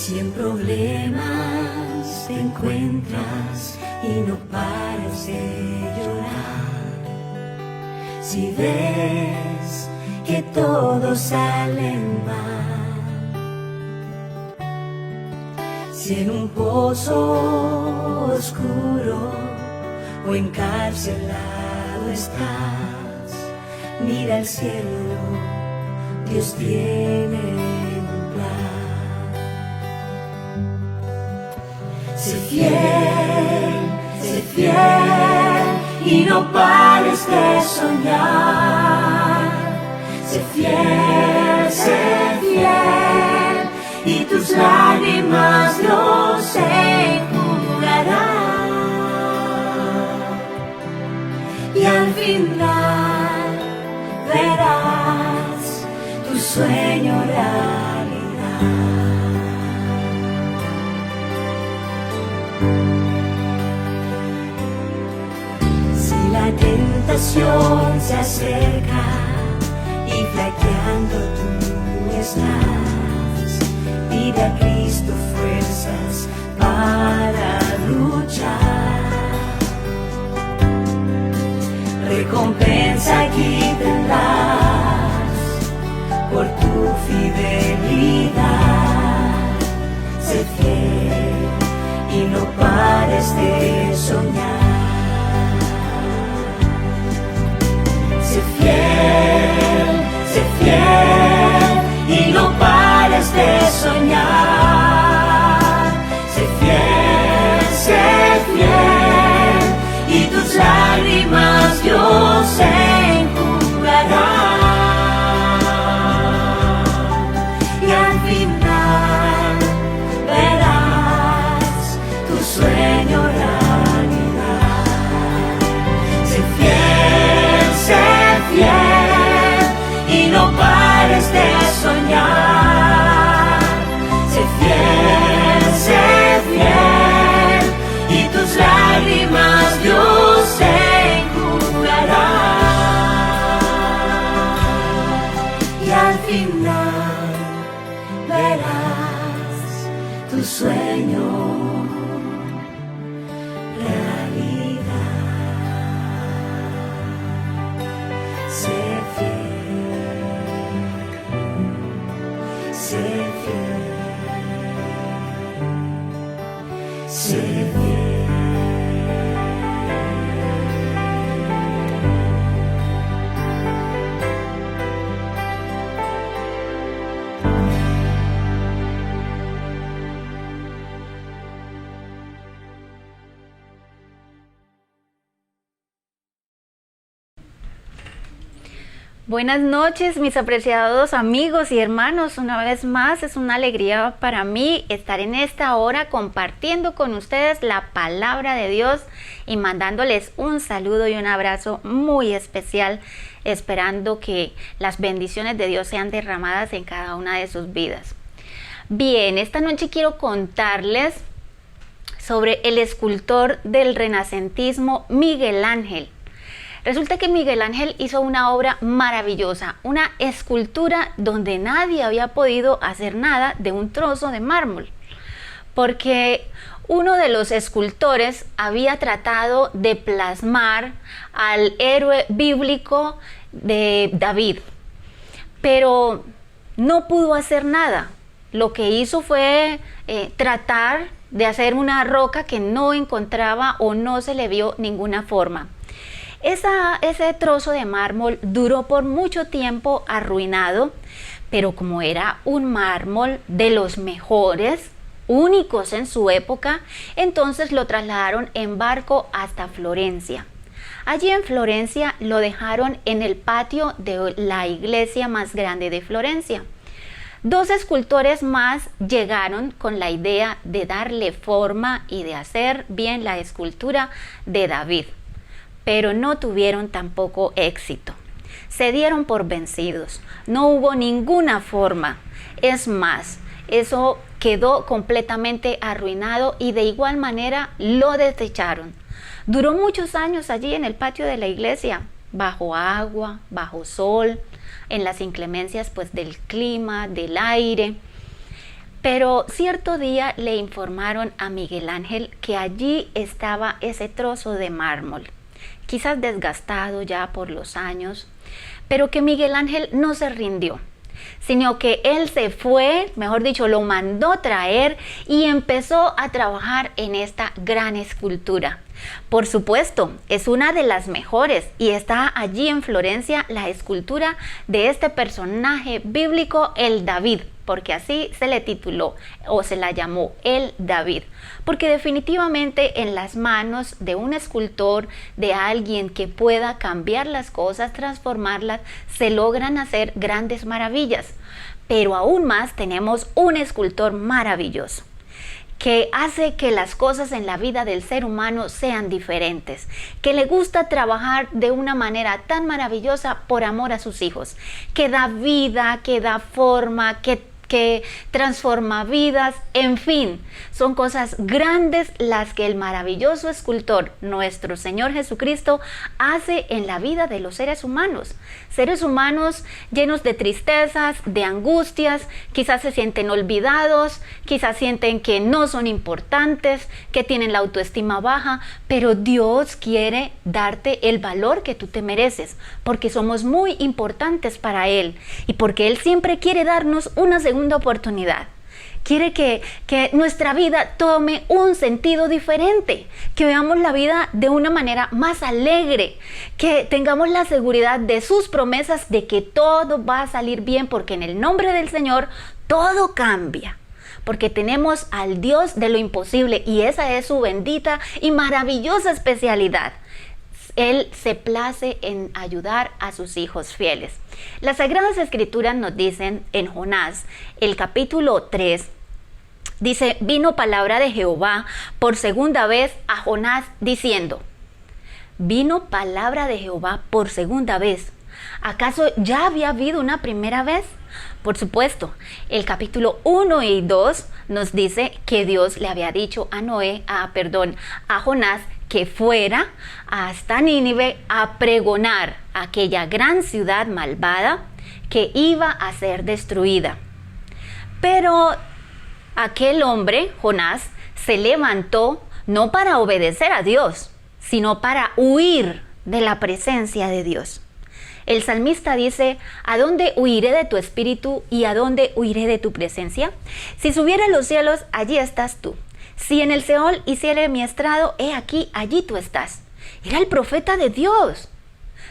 Si en problemas te encuentras y no paras de llorar, si ves que todo sale en vano, si en un pozo oscuro o encarcelado estás, mira al cielo, Dios tiene un plan. Sé fiel y no pares de soñar. Sé fiel y tus lágrimas Dios enjugará. Y al final verás tu sueño realidad. Si la tentación se acerca y flaqueando tú estás, pide a Cristo fuerzas para luchar. Recompensa aquí tendrás por tu fidelidad. Sé fiel y no pares de soñar. Sé fiel y no pares de soñar. Sé fiel y tus lágrimas Dios enjugará. Y al final verás tu sueño realidad. Sé fiel y no pares de soñar. Sé fiel y tus lágrimas Dios enjugará. Y al final verás tu sueño realidad. Sé fiel, sé fiel. Buenas noches, mis apreciados amigos y hermanos. Una vez más es una alegría para mí estar en esta hora compartiendo con ustedes la palabra de Dios y mandándoles un saludo y un abrazo muy especial, esperando que las bendiciones de Dios sean derramadas en cada una de sus vidas. Bien, esta noche quiero contarles sobre el escultor del renacentismo Miguel Ángel. Resulta que Miguel Ángel hizo una obra maravillosa, una escultura donde nadie había podido hacer nada de un trozo de mármol, porque uno de los escultores había tratado de plasmar al héroe bíblico de David, pero no pudo hacer nada. Lo que hizo fue tratar de hacer una roca que no encontraba o no se le vio ninguna forma. Ese trozo de mármol duró por mucho tiempo arruinado, pero como era un mármol de los mejores, únicos en su época, entonces lo trasladaron en barco hasta Florencia. Allí en Florencia lo dejaron en el patio de la iglesia más grande de Florencia. Dos escultores más llegaron con la idea de darle forma y de hacer bien la escultura de David, pero no tuvieron tampoco éxito. Se dieron por vencidos, no hubo ninguna forma. Es más, eso quedó completamente arruinado y de igual manera lo desecharon. Duró muchos años allí en el patio de la iglesia, bajo agua, bajo sol, en las inclemencias pues del clima, del aire. Pero cierto día le informaron a Miguel Ángel que allí estaba ese trozo de mármol, quizás desgastado ya por los años, pero que Miguel Ángel no se rindió, sino que él se fue, mejor dicho, lo mandó traer y empezó a trabajar en esta gran escultura. Por supuesto, es una de las mejores y está allí en Florencia la escultura de este personaje bíblico, el David, porque así se le tituló o se la llamó el David, porque definitivamente en las manos de un escultor, de alguien que pueda cambiar las cosas, transformarlas, se logran hacer grandes maravillas. Pero aún más tenemos un escultor maravilloso, que hace que las cosas en la vida del ser humano sean diferentes, que le gusta trabajar de una manera tan maravillosa por amor a sus hijos, que da vida, que da forma, que transforma vidas, en fin, son cosas grandes las que el maravilloso escultor, nuestro Señor Jesucristo, hace en la vida de los seres humanos llenos de tristezas, de angustias, quizás se sienten olvidados, quizás sienten que no son importantes, que tienen la autoestima baja, pero Dios quiere darte el valor que tú te mereces, porque somos muy importantes para Él y porque Él siempre quiere darnos una segunda oportunidad. Quiere que nuestra vida tome un sentido diferente, que veamos la vida de una manera más alegre, que tengamos la seguridad de sus promesas de que todo va a salir bien, porque en el nombre del Señor todo cambia, porque tenemos al Dios de lo imposible y esa es su bendita y maravillosa especialidad. Él se place en ayudar a sus hijos fieles. Las Sagradas Escrituras nos dicen en Jonás, el capítulo 3, dice, vino palabra de Jehová por segunda vez a Jonás diciendo, vino palabra de Jehová por segunda vez. ¿Acaso ya había habido una primera vez? Por supuesto, el capítulo 1 y 2 nos dice que Dios le había dicho a Jonás, que fuera hasta Nínive a pregonar aquella gran ciudad malvada que iba a ser destruida. Pero aquel hombre, Jonás, se levantó no para obedecer a Dios, sino para huir de la presencia de Dios. El salmista dice, ¿a dónde huiré de tu espíritu y a dónde huiré de tu presencia? Si subiera a los cielos, allí estás tú. Si en el Seol hiciere mi estrado, he aquí, allí tú estás. Era el profeta de Dios.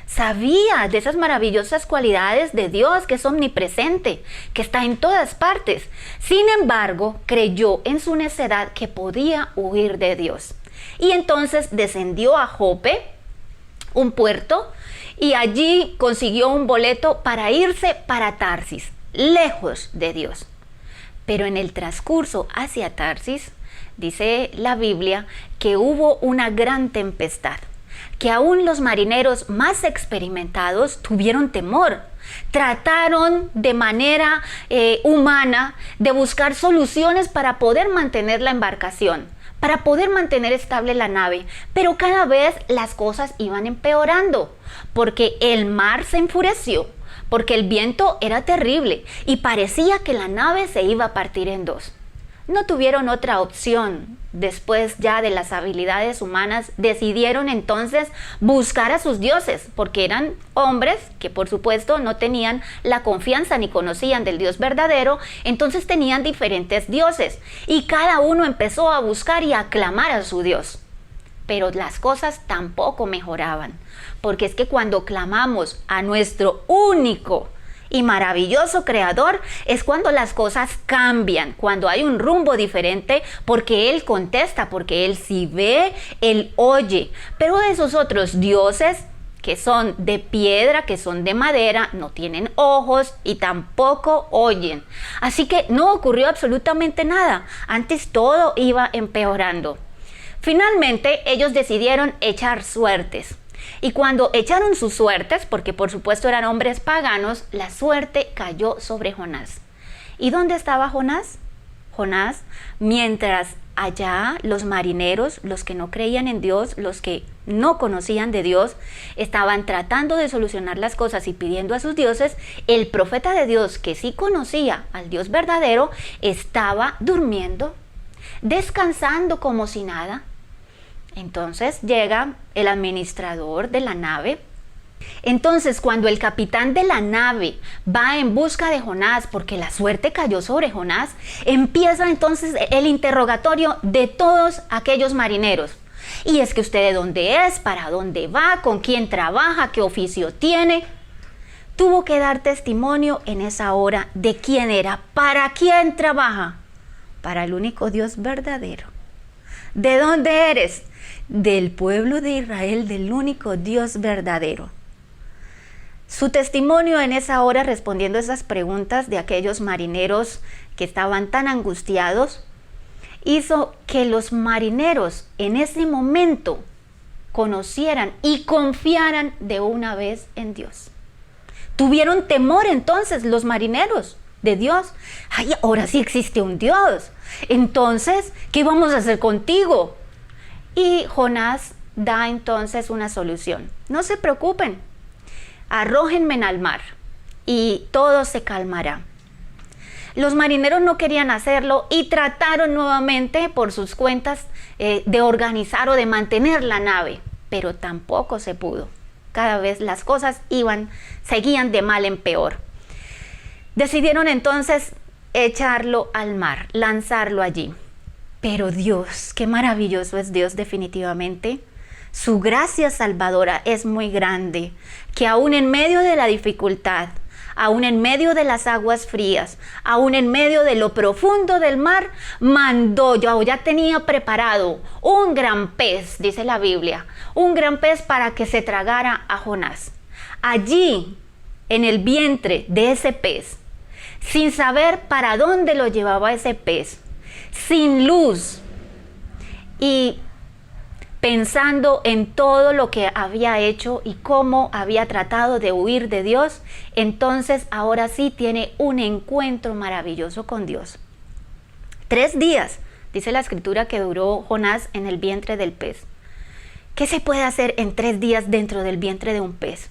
Sabía de esas maravillosas cualidades de Dios, que es omnipresente, que está en todas partes. Sin embargo, creyó en su necedad que podía huir de Dios. Y entonces descendió a Jope, un puerto, y allí consiguió un boleto para irse para Tarsis, lejos de Dios. Pero en el transcurso hacia Tarsis, dice la Biblia que hubo una gran tempestad, que aún los marineros más experimentados tuvieron temor. Trataron de manera humana de buscar soluciones para poder mantener la embarcación, para poder mantener estable la nave, pero cada vez las cosas iban empeorando, porque el mar se enfureció, porque el viento era terrible y parecía que la nave se iba a partir en dos. No tuvieron otra opción. Después ya de las habilidades humanas, decidieron entonces buscar a sus dioses, porque eran hombres que por supuesto no tenían la confianza ni conocían del Dios verdadero, entonces tenían diferentes dioses y cada uno empezó a buscar y a clamar a su Dios. Pero las cosas tampoco mejoraban, porque es que cuando clamamos a nuestro único y maravilloso Creador, es cuando las cosas cambian, cuando hay un rumbo diferente, porque Él contesta, porque Él sí ve, Él oye. Pero esos otros dioses que son de piedra, que son de madera, no tienen ojos y tampoco oyen. Así que no ocurrió absolutamente nada, antes todo iba empeorando. Finalmente ellos decidieron echar suertes. Y cuando echaron sus suertes, porque por supuesto eran hombres paganos, la suerte cayó sobre Jonás. ¿Y dónde estaba Jonás? Jonás, mientras allá los marineros, los que no creían en Dios, los que no conocían de Dios, estaban tratando de solucionar las cosas y pidiendo a sus dioses. El profeta de Dios, que sí conocía al Dios verdadero, estaba durmiendo, descansando como si nada. Entonces llega el administrador de la nave. Entonces, cuando el capitán de la nave va en busca de Jonás, porque la suerte cayó sobre Jonás, empieza entonces el interrogatorio de todos aquellos marineros. Y es que usted de dónde es, para dónde va, con quién trabaja, qué oficio tiene. Tuvo que dar testimonio en esa hora de quién era, para quién trabaja, para el único Dios verdadero. ¿De dónde eres? Del pueblo de Israel, del único Dios verdadero. Su testimonio en esa hora, respondiendo esas preguntas de aquellos marineros que estaban tan angustiados, hizo que los marineros en ese momento conocieran y confiaran de una vez en Dios. Tuvieron temor entonces los marineros de Dios. Ay, ahora sí existe un Dios. Entonces, ¿qué vamos a hacer contigo? Y Jonás da entonces una solución. No se preocupen, arrójenme al mar y todo se calmará. Los marineros no querían hacerlo y trataron nuevamente por sus cuentas de organizar o de mantener la nave, pero tampoco se pudo. Cada vez las cosas seguían de mal en peor. Decidieron entonces echarlo al mar, lanzarlo allí. Pero Dios, qué maravilloso es Dios definitivamente. Su gracia salvadora es muy grande, que aún en medio de la dificultad, aún en medio de las aguas frías, aún en medio de lo profundo del mar, ya tenía preparado un gran pez, dice la Biblia, un gran pez para que se tragara a Jonás. Allí, en el vientre de ese pez, sin saber para dónde lo llevaba ese pez, sin luz y pensando en todo lo que había hecho y cómo había tratado de huir de Dios, entonces ahora sí tiene un encuentro maravilloso con Dios. 3 días, dice la escritura, que duró Jonás en el vientre del pez. ¿Qué se puede hacer en 3 días dentro del vientre de un pez?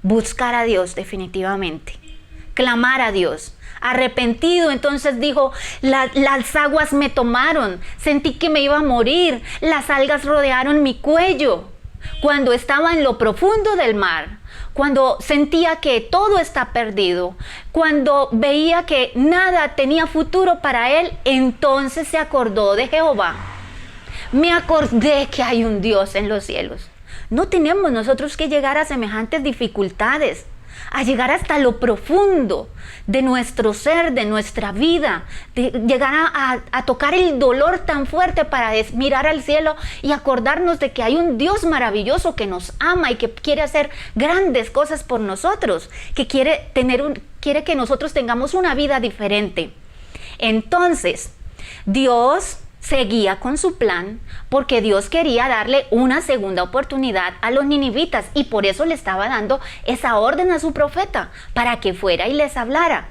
Buscar a Dios definitivamente, clamar a Dios. Arrepentido, entonces dijo, las aguas me tomaron, sentí que me iba a morir, las algas rodearon mi cuello. Cuando estaba en lo profundo del mar, cuando sentía que todo está perdido, cuando veía que nada tenía futuro para él, entonces se acordó de Jehová. Me acordé que hay un Dios en los cielos. No tenemos nosotros que llegar a semejantes dificultades, a llegar hasta lo profundo de nuestro ser, de nuestra vida, de llegar a tocar el dolor tan fuerte para mirar al cielo y acordarnos de que hay un Dios maravilloso que nos ama y que quiere hacer grandes cosas por nosotros, que quiere que nosotros tengamos una vida diferente. Entonces, Dios seguía con su plan porque Dios quería darle una segunda oportunidad a los ninivitas y por eso le estaba dando esa orden a su profeta para que fuera y les hablara.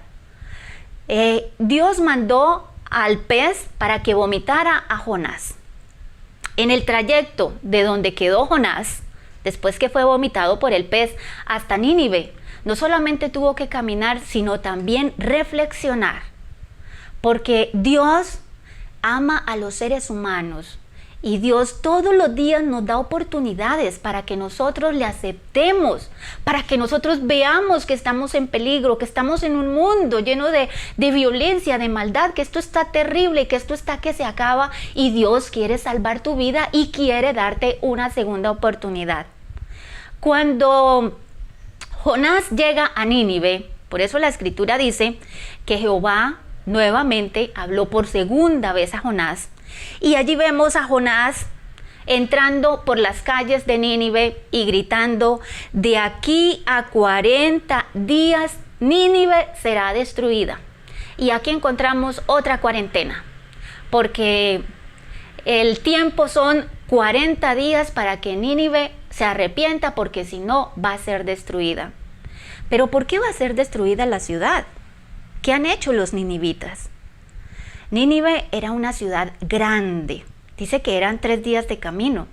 Dios mandó al pez para que vomitara a Jonás. En el trayecto de donde quedó Jonás, después que fue vomitado por el pez, hasta Nínive, no solamente tuvo que caminar, sino también reflexionar, porque Dios ama a los seres humanos y Dios todos los días nos da oportunidades para que nosotros le aceptemos, para que nosotros veamos que estamos en peligro, que estamos en un mundo lleno de violencia, de maldad, que esto está terrible, que esto está que se acaba y Dios quiere salvar tu vida y quiere darte una segunda oportunidad. Cuando Jonás llega a Nínive, por eso la escritura dice que Jehová nuevamente habló por segunda vez a Jonás y allí vemos a Jonás entrando por las calles de Nínive y gritando: de aquí a 40 días Nínive será destruida. Y aquí encontramos otra cuarentena, porque el tiempo son 40 días para que Nínive se arrepienta, porque si no va a ser destruida. Pero ¿por qué va a ser destruida la ciudad? ¿Qué han hecho los ninivitas? Nínive era una ciudad grande. Dice que eran 3 días de camino.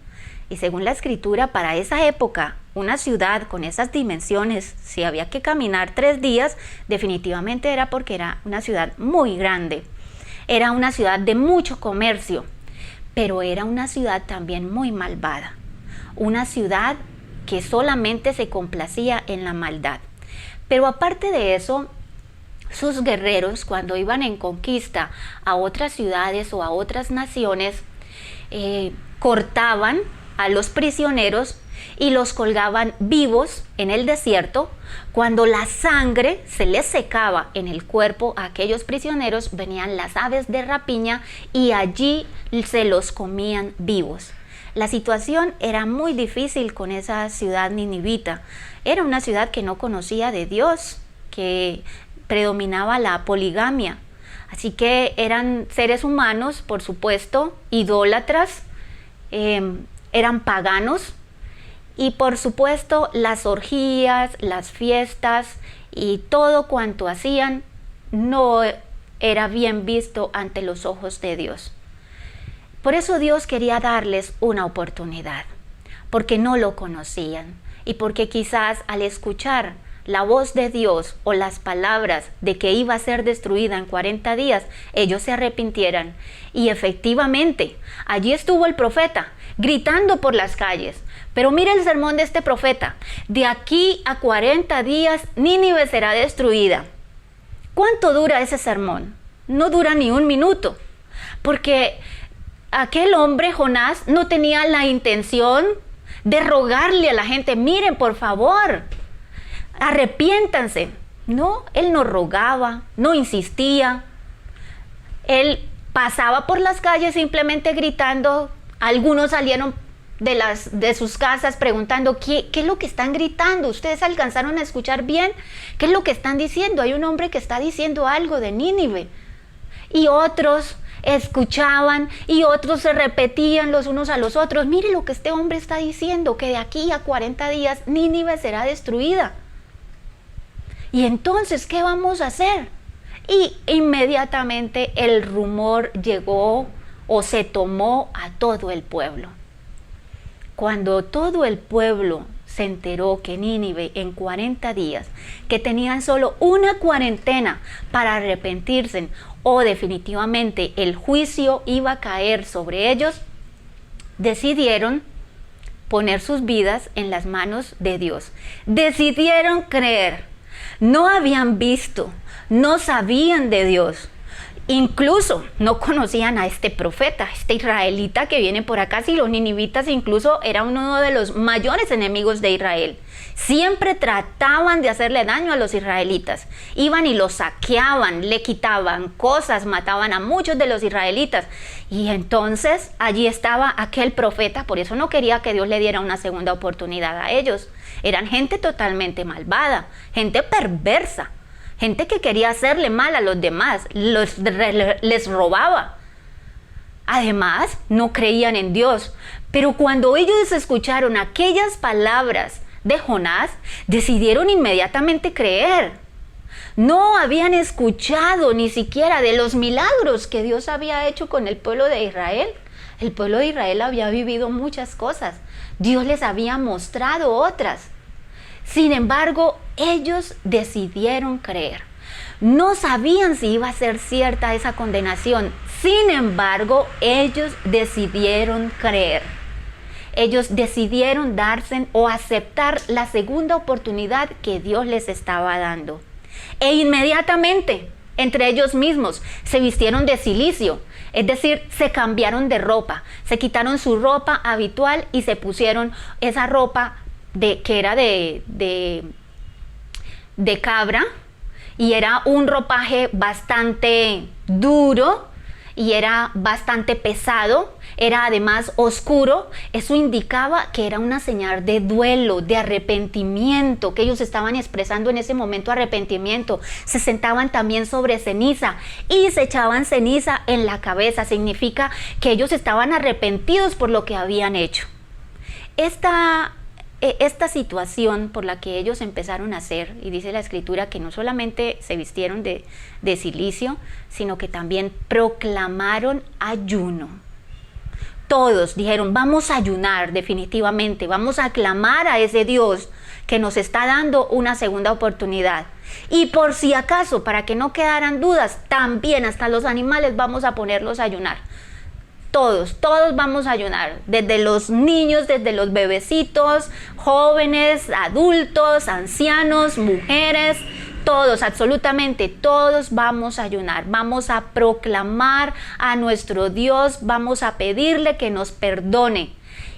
Y según la escritura, para esa época, una ciudad con esas dimensiones, si había que caminar 3 días, definitivamente era porque era una ciudad muy grande. Era una ciudad de mucho comercio, pero era una ciudad también muy malvada. Una ciudad que solamente se complacía en la maldad. Pero aparte de eso, sus guerreros, cuando iban en conquista a otras ciudades o a otras naciones, cortaban a los prisioneros y los colgaban vivos en el desierto. Cuando la sangre se les secaba en el cuerpo a aquellos prisioneros, venían las aves de rapiña y allí se los comían vivos. La situación era muy difícil con esa ciudad ninivita. Era una ciudad que no conocía de Dios, que predominaba la poligamia. Así que eran seres humanos, por supuesto, idólatras, eran paganos, y por supuesto las orgías, las fiestas y todo cuanto hacían no era bien visto ante los ojos de Dios. Por eso Dios quería darles una oportunidad, porque no lo conocían y porque quizás al escuchar la voz de Dios o las palabras de que iba a ser destruida en 40 días, ellos se arrepintieran. Y efectivamente, allí estuvo el profeta gritando por las calles. Pero mire el sermón de este profeta: de aquí a 40 días Nínive será destruida. ¿Cuánto dura ese sermón? No dura ni 1 minuto, porque aquel hombre, Jonás, no tenía la intención de rogarle a la gente: miren, por favor, arrepiéntanse. No, él no rogaba, no insistía. Él pasaba por las calles simplemente gritando. Algunos salieron de sus casas preguntando: ¿qué es lo que están gritando? ¿Ustedes alcanzaron a escuchar bien? ¿Qué es lo que están diciendo? Hay un hombre que está diciendo algo de Nínive. Y otros escuchaban y otros se repetían los unos a los otros: mire lo que este hombre está diciendo, que de aquí a 40 días Nínive será destruida. Y entonces, ¿qué vamos a hacer? Y inmediatamente el rumor llegó o se tomó a todo el pueblo. Cuando todo el pueblo se enteró que Nínive en 40 días, que tenían solo una cuarentena para arrepentirse, o definitivamente el juicio iba a caer sobre ellos, decidieron poner sus vidas en las manos de Dios. Decidieron creer. No habían visto, no sabían de Dios. Incluso no conocían a este profeta, este israelita que viene por acá. Si los ninivitas incluso eran uno de los mayores enemigos de Israel. Siempre trataban de hacerle daño a los israelitas. Iban y los saqueaban, le quitaban cosas, mataban a muchos de los israelitas. Y entonces allí estaba aquel profeta. Por eso no quería que Dios le diera una segunda oportunidad a ellos. Eran gente totalmente malvada, gente perversa. Gente que quería hacerle mal a los demás, les robaba. Además, no creían en Dios. Pero cuando ellos escucharon aquellas palabras de Jonás, decidieron inmediatamente creer. No habían escuchado ni siquiera de los milagros que Dios había hecho con el pueblo de Israel. El pueblo de Israel había vivido muchas cosas. Dios les había mostrado otras. Sin embargo, ellos decidieron creer. No sabían si iba a ser cierta esa condenación. Sin embargo, ellos decidieron creer. Ellos decidieron darse o aceptar la segunda oportunidad que Dios les estaba dando. E inmediatamente, entre ellos mismos, se vistieron de cilicio. Es decir, se cambiaron de ropa. Se quitaron su ropa habitual y se pusieron esa ropa que era de cabra, y era un ropaje bastante duro y era bastante pesado, era además oscuro. Eso indicaba que era una señal de duelo, de arrepentimiento, que ellos estaban expresando en ese momento arrepentimiento. Se sentaban también sobre ceniza y se echaban ceniza en la cabeza. Significa que ellos estaban arrepentidos por lo que habían hecho. Esta esta situación por la que ellos empezaron a hacer, y dice la escritura que no solamente se vistieron de cilicio, sino que también proclamaron ayuno. Todos dijeron, vamos a ayunar definitivamente, vamos a clamar a ese Dios que nos está dando una segunda oportunidad. Y por si acaso, para que no quedaran dudas, también hasta los animales vamos a ponerlos a ayunar. Todos vamos a ayunar, desde los niños, desde los bebecitos, jóvenes, adultos, ancianos, mujeres, todos, absolutamente todos vamos a ayunar, vamos a proclamar a nuestro Dios, vamos a pedirle que nos perdone.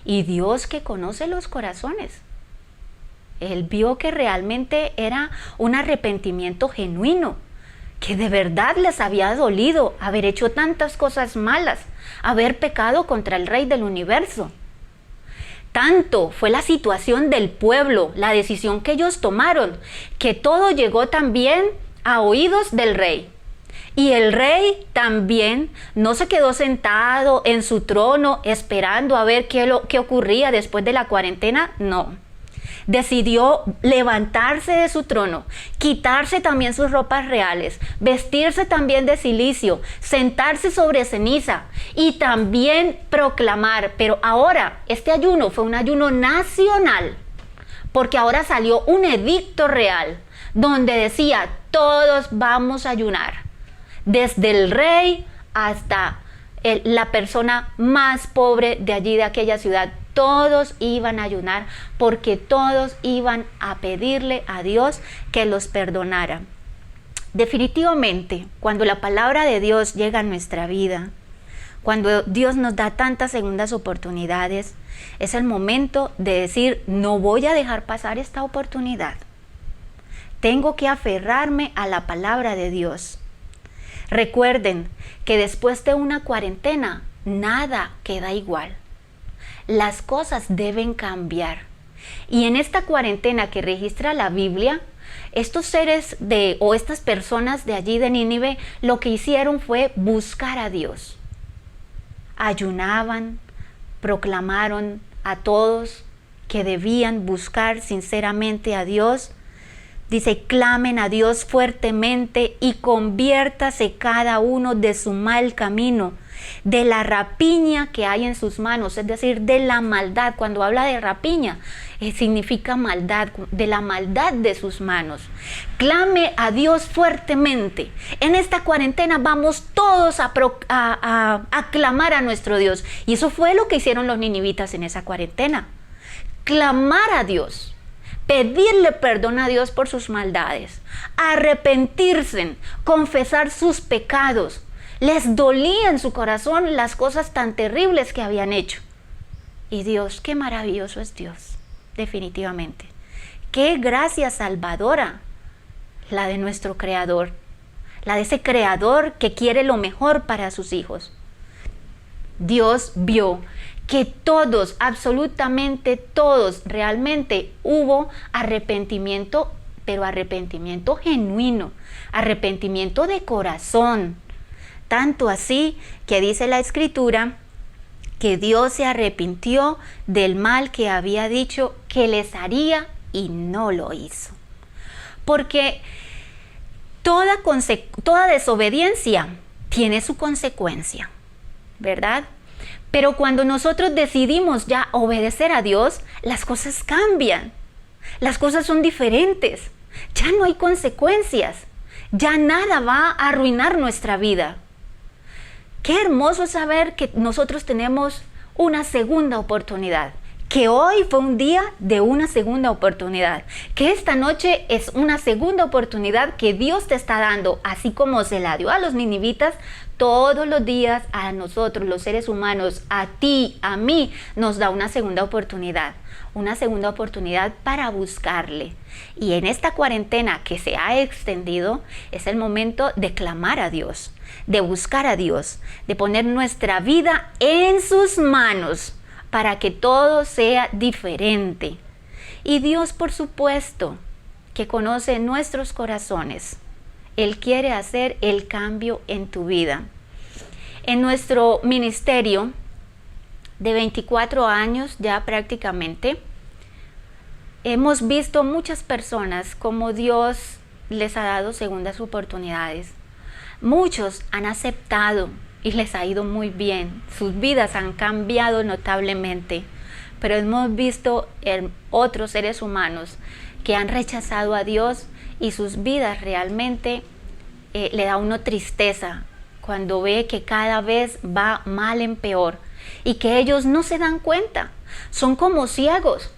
Y Dios, que conoce los corazones, Él vio que realmente era un arrepentimiento genuino, que de verdad les había dolido haber hecho tantas cosas malas, haber pecado contra el Rey del universo. Tanto fue la situación del pueblo, la decisión que ellos tomaron, que todo llegó también a oídos del rey. Y el rey también no se quedó sentado en su trono esperando a ver qué ocurría después de la cuarentena, no. Decidió levantarse de su trono, quitarse también sus ropas reales, vestirse también de cilicio, sentarse sobre ceniza y también proclamar. Pero ahora este ayuno fue un ayuno nacional, porque ahora salió un edicto real donde decía, todos vamos a ayunar, desde el rey hasta la persona más pobre de allí, de aquella ciudad. Todos iban a ayunar porque todos iban a pedirle a Dios que los perdonara. Definitivamente, cuando la palabra de Dios llega a nuestra vida, cuando Dios nos da tantas segundas oportunidades, es el momento de decir, no voy a dejar pasar esta oportunidad. Tengo que aferrarme a la palabra de Dios. Recuerden que después de una cuarentena, nada queda igual. Las cosas deben cambiar. Y en esta cuarentena que registra la Biblia, estos seres o estas personas de allí de Nínive, lo que hicieron fue buscar a Dios. Ayunaban, proclamaron a todos que debían buscar sinceramente a Dios. Dice, clamen a Dios fuertemente y conviértase cada uno de su mal camino, de la rapiña que hay en sus manos, es decir, de la maldad. Cuando habla de rapiña, significa maldad, de la maldad de sus manos. Clame a Dios fuertemente. En esta cuarentena vamos todos a clamar a nuestro Dios. Y eso fue lo que hicieron los ninivitas en esa cuarentena. Clamar a Dios. Pedirle perdón a Dios por sus maldades, arrepentirse, confesar sus pecados. Les dolía en su corazón las cosas tan terribles que habían hecho. Y Dios, qué maravilloso es Dios, definitivamente. Qué gracia salvadora la de nuestro Creador, la de ese Creador que quiere lo mejor para sus hijos. Dios vio que todos, absolutamente todos, realmente hubo arrepentimiento, pero arrepentimiento genuino, arrepentimiento de corazón. Tanto así que dice la Escritura que Dios se arrepintió del mal que había dicho que les haría y no lo hizo. Porque toda desobediencia tiene su consecuencia, ¿verdad? Pero cuando nosotros decidimos ya obedecer a Dios, las cosas cambian, las cosas son diferentes, ya no hay consecuencias, ya nada va a arruinar nuestra vida. Qué hermoso saber que nosotros tenemos una segunda oportunidad, que hoy fue un día de una segunda oportunidad, que esta noche es una segunda oportunidad que Dios te está dando, así como se la dio a los ninivitas. Todos los días a nosotros, los seres humanos, a ti, a mí, nos da una segunda oportunidad para buscarle. Y en esta cuarentena que se ha extendido, es el momento de clamar a Dios, de buscar a Dios, de poner nuestra vida en sus manos para que todo sea diferente. Y Dios, por supuesto, que conoce nuestros corazones, Él quiere hacer el cambio en tu vida. En nuestro ministerio de 24 años ya prácticamente, hemos visto muchas personas como Dios les ha dado segundas oportunidades. Muchos han aceptado y les ha ido muy bien. Sus vidas han cambiado notablemente. Pero hemos visto otros seres humanos que han rechazado a Dios y sus vidas realmente le da a uno tristeza cuando ve que cada vez va mal en peor y que ellos no se dan cuenta. Son como ciegos.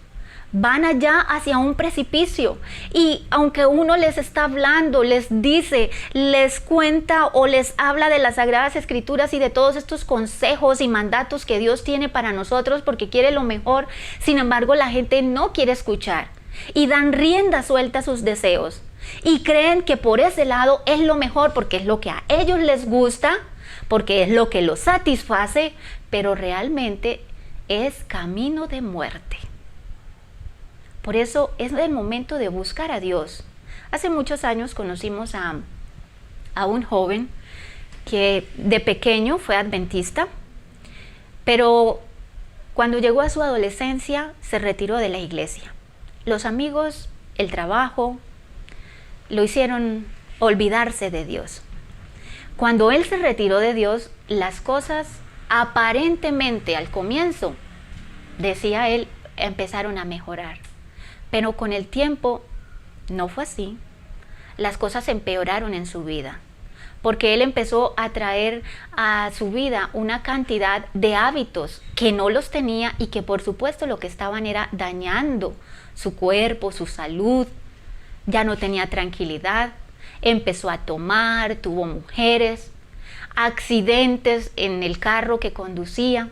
Van allá hacia un precipicio y aunque uno les está hablando, les dice, les cuenta o les habla de las Sagradas Escrituras y de todos estos consejos y mandatos que Dios tiene para nosotros porque quiere lo mejor, sin embargo la gente no quiere escuchar y dan rienda suelta a sus deseos y creen que por ese lado es lo mejor porque es lo que a ellos les gusta, porque es lo que los satisface, pero realmente es camino de muerte. Por eso es el momento de buscar a Dios. Hace muchos años conocimos a un joven que de pequeño fue adventista, pero cuando llegó a su adolescencia se retiró de la iglesia. Los amigos, el trabajo, lo hicieron olvidarse de Dios. Cuando él se retiró de Dios, las cosas aparentemente al comienzo, decía él, empezaron a mejorar. Pero con el tiempo no fue así. Las cosas empeoraron en su vida, porque él empezó a traer a su vida una cantidad de hábitos que no los tenía y que por supuesto lo que estaban era dañando su cuerpo, su salud. Ya no tenía tranquilidad, empezó a tomar, tuvo mujeres, accidentes en el carro que conducía,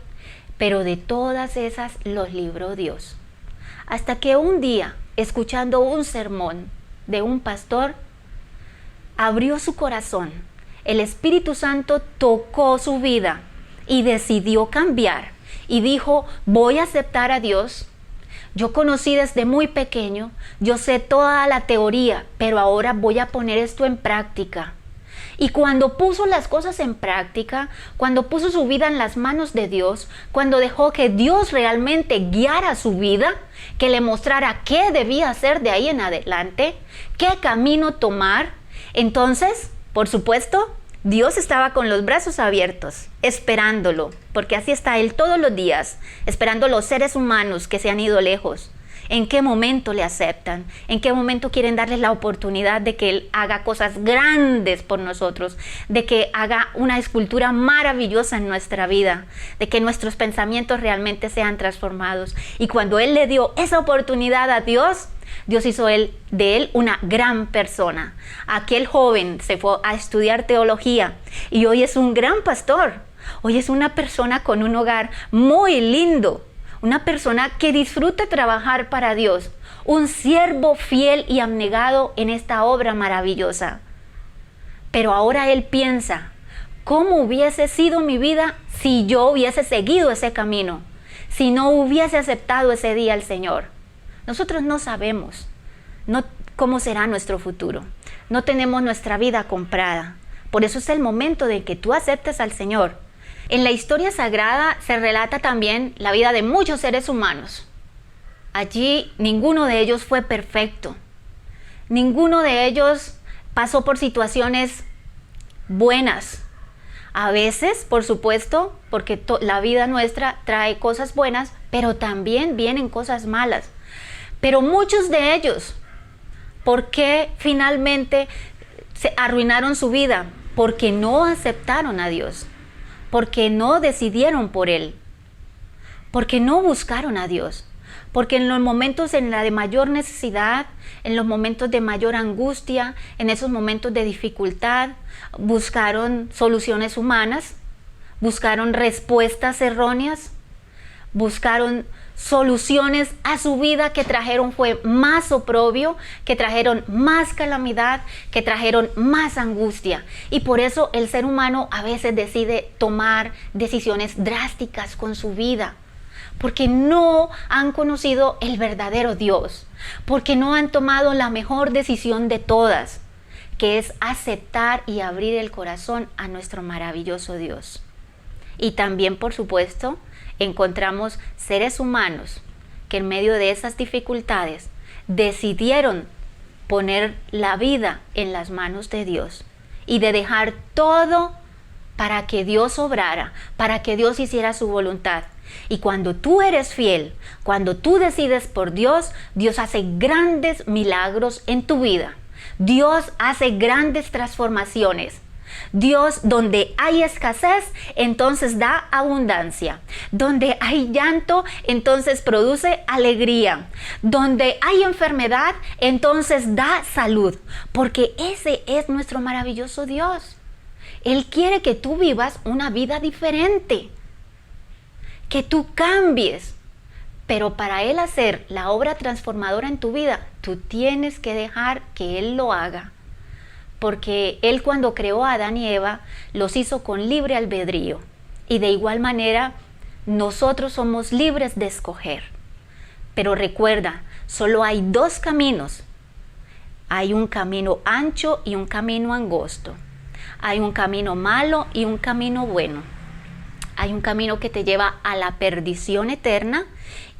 pero de todas esas los libró Dios. Hasta que un día, escuchando un sermón de un pastor, abrió su corazón. El Espíritu Santo tocó su vida y decidió cambiar. Y dijo, voy a aceptar a Dios. Yo conocí desde muy pequeño, yo sé toda la teoría, pero ahora voy a poner esto en práctica. Y cuando puso las cosas en práctica, cuando puso su vida en las manos de Dios, cuando dejó que Dios realmente guiara su vida, que le mostrara qué debía hacer de ahí en adelante, qué camino tomar, entonces, por supuesto, Dios estaba con los brazos abiertos, esperándolo, porque así está Él todos los días, esperando los seres humanos que se han ido lejos. ¿En qué momento le aceptan? ¿En qué momento quieren darles la oportunidad de que Él haga cosas grandes por nosotros? De que haga una escultura maravillosa en nuestra vida, de que nuestros pensamientos realmente sean transformados. Y cuando Él le dio esa oportunidad a Dios, Dios hizo de él una gran persona. Aquel joven se fue a estudiar teología y hoy es un gran pastor. Hoy es una persona con un hogar muy lindo. Una persona que disfruta trabajar para Dios, un siervo fiel y abnegado en esta obra maravillosa. Pero ahora él piensa, ¿cómo hubiese sido mi vida si yo hubiese seguido ese camino? Si no hubiese aceptado ese día al Señor. Nosotros no sabemos cómo será nuestro futuro. No tenemos nuestra vida comprada. Por eso es el momento de que tú aceptes al Señor. En la historia sagrada se relata también la vida de muchos seres humanos. Allí ninguno de ellos fue perfecto. Ninguno de ellos pasó por situaciones buenas. A veces, por supuesto, porque la vida nuestra trae cosas buenas, pero también vienen cosas malas. Pero muchos de ellos, ¿por qué finalmente se arruinaron su vida? Porque no aceptaron a Dios. Porque no decidieron por Él, porque no buscaron a Dios, porque en los momentos de mayor necesidad, en los momentos de mayor angustia, en esos momentos de dificultad, buscaron soluciones humanas, buscaron respuestas erróneas, buscaron soluciones a su vida que trajeron fue más oprobio, que trajeron más calamidad, que trajeron más angustia. Y por eso el ser humano a veces decide tomar decisiones drásticas con su vida, porque no han conocido el verdadero Dios, porque no han tomado la mejor decisión de todas, que es aceptar y abrir el corazón a nuestro maravilloso Dios. Y también, por supuesto, encontramos seres humanos que en medio de esas dificultades decidieron poner la vida en las manos de Dios y de dejar todo para que Dios obrara, para que Dios hiciera su voluntad. Y cuando tú eres fiel, cuando tú decides por Dios, Dios hace grandes milagros en tu vida. Dios hace grandes transformaciones. Dios, donde hay escasez, entonces da abundancia. Donde hay llanto, entonces produce alegría. Donde hay enfermedad, entonces da salud. Porque ese es nuestro maravilloso Dios. Él quiere que tú vivas una vida diferente, que tú cambies. Pero para Él hacer la obra transformadora en tu vida, tú tienes que dejar que Él lo haga. Porque Él, cuando creó a Adán y Eva, los hizo con libre albedrío. Y de igual manera, nosotros somos libres de escoger. Pero recuerda, solo hay dos caminos. Hay un camino ancho y un camino angosto. Hay un camino malo y un camino bueno. Hay un camino que te lleva a la perdición eterna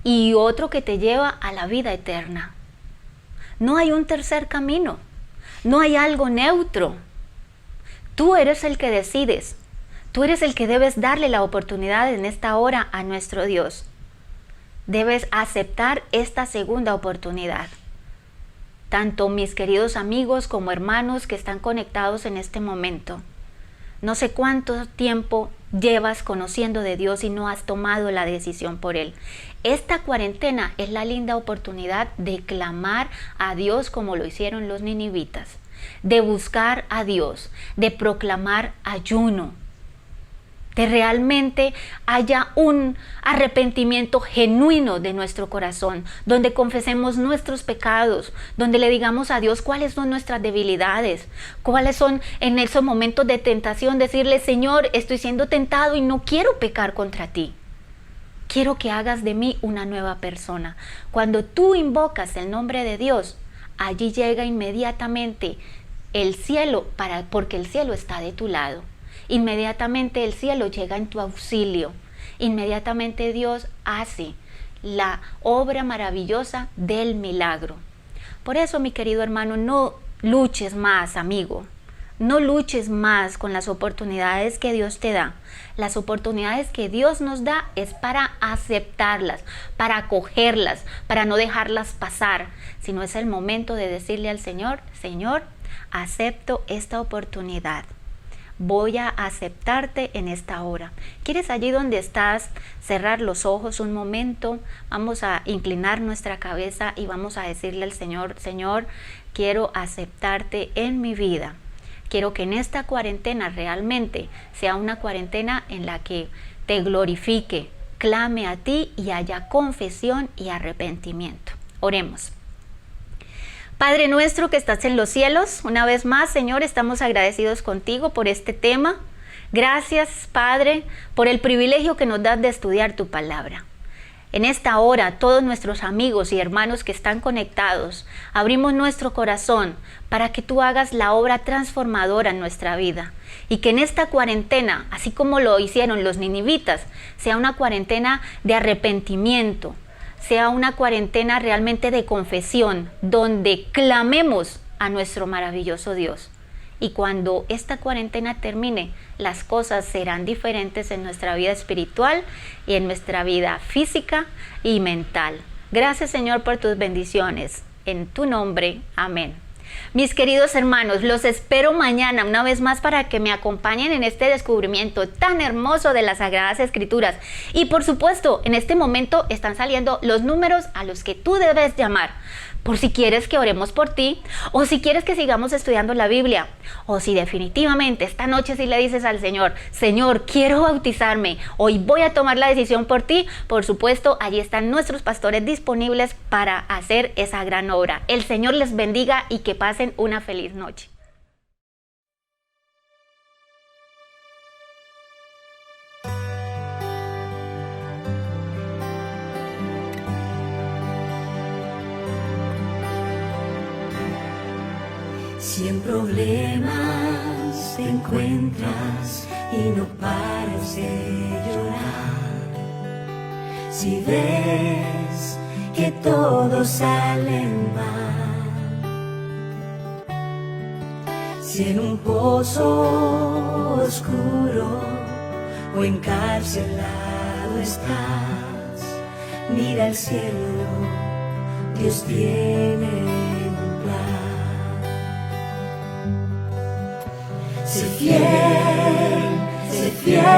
y otro que te lleva a la vida eterna. No hay un tercer camino. No hay algo neutro. Tú eres el que decides. Tú eres el que debes darle la oportunidad en esta hora a nuestro Dios. Debes aceptar esta segunda oportunidad. Tanto mis queridos amigos como hermanos que están conectados en este momento. No sé cuánto tiempo llevas conociendo de Dios y no has tomado la decisión por Él. Esta cuarentena es la linda oportunidad de clamar a Dios como lo hicieron los ninivitas, de buscar a Dios, de proclamar ayuno, de realmente haya un arrepentimiento genuino de nuestro corazón, donde confesemos nuestros pecados, donde le digamos a Dios cuáles son nuestras debilidades, cuáles son en esos momentos de tentación, decirle: Señor, estoy siendo tentado y no quiero pecar contra ti. Quiero que hagas de mí una nueva persona. Cuando tú invocas el nombre de Dios, allí llega inmediatamente el cielo, porque el cielo está de tu lado. Inmediatamente el cielo llega en tu auxilio. Inmediatamente Dios hace la obra maravillosa del milagro. Por eso, mi querido hermano, no luches más, amigo. No luches más con las oportunidades que Dios te da. Las oportunidades que Dios nos da es para aceptarlas, para acogerlas, para no dejarlas pasar, sino es el momento de decirle al Señor: Señor, acepto esta oportunidad. Voy a aceptarte en esta hora. ¿Quieres, allí donde estás, cerrar los ojos un momento? Vamos a inclinar nuestra cabeza y vamos a decirle al Señor: Señor, quiero aceptarte en mi vida. Quiero que en esta cuarentena realmente sea una cuarentena en la que te glorifique, clame a ti y haya confesión y arrepentimiento. Oremos. Padre nuestro que estás en los cielos, una vez más, Señor, estamos agradecidos contigo por este tema. Gracias, Padre, por el privilegio que nos das de estudiar tu palabra. En esta hora, todos nuestros amigos y hermanos que están conectados, abrimos nuestro corazón para que tú hagas la obra transformadora en nuestra vida. Y que en esta cuarentena, así como lo hicieron los ninivitas, sea una cuarentena de arrepentimiento, sea una cuarentena realmente de confesión, donde clamemos a nuestro maravilloso Dios. Y cuando esta cuarentena termine, las cosas serán diferentes en nuestra vida espiritual y en nuestra vida física y mental. Gracias, Señor, por tus bendiciones. En tu nombre, amén. Mis queridos hermanos, los espero mañana una vez más para que me acompañen en este descubrimiento tan hermoso de las Sagradas Escrituras. Y por supuesto, en este momento están saliendo los números a los que tú debes llamar, por si quieres que oremos por ti, o si quieres que sigamos estudiando la Biblia, o si definitivamente esta noche sí le dices al Señor: Señor, quiero bautizarme, hoy voy a tomar la decisión por ti. Por supuesto, allí están nuestros pastores disponibles para hacer esa gran obra. El Señor les bendiga y que pasen una feliz noche. Si en problemas te encuentras y no pares de llorar, si ves que todo sale mal. Si en un pozo oscuro o encarcelado estás, mira al cielo, Dios tiene un plan. Sé fiel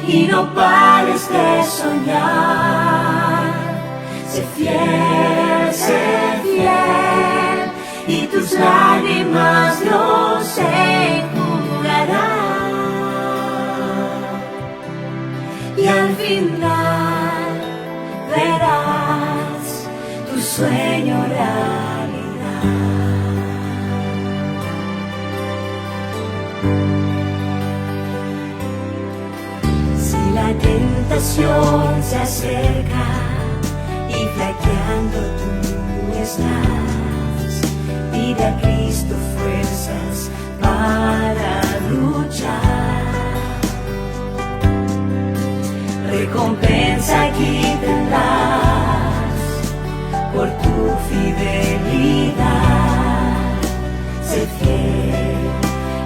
y no pares de soñar. Sé fiel y tus lágrimas Dios enjugará. Y al final verás tu sueño realidad. Si la tentación se acerca y flaqueando tú estás, pide a Cristo fuerzas para luchar. Recompensa aquí tendrás por tu fidelidad. Sé fiel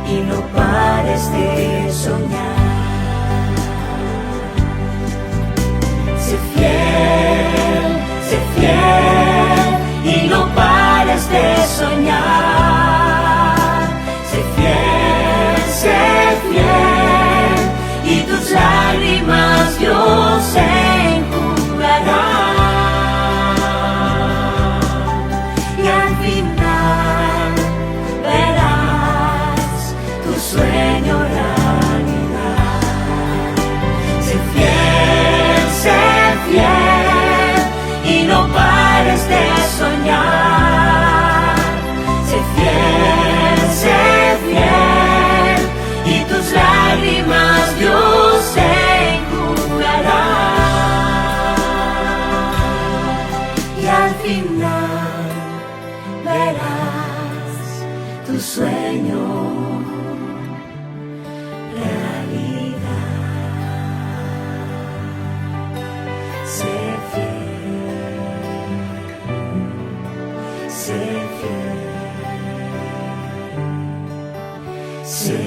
y no pares de soñar. Sé fiel y no pares de soñar. Sé fiel y tus lágrimas Dios enjugará. Y al final verás tu sueño realidad. Sé fiel y no pares de soñar. Sé fiel y tus lágrimas Dios enjugará. Y al final verás tu sueño realidad. Sé fiel, sé fiel, sé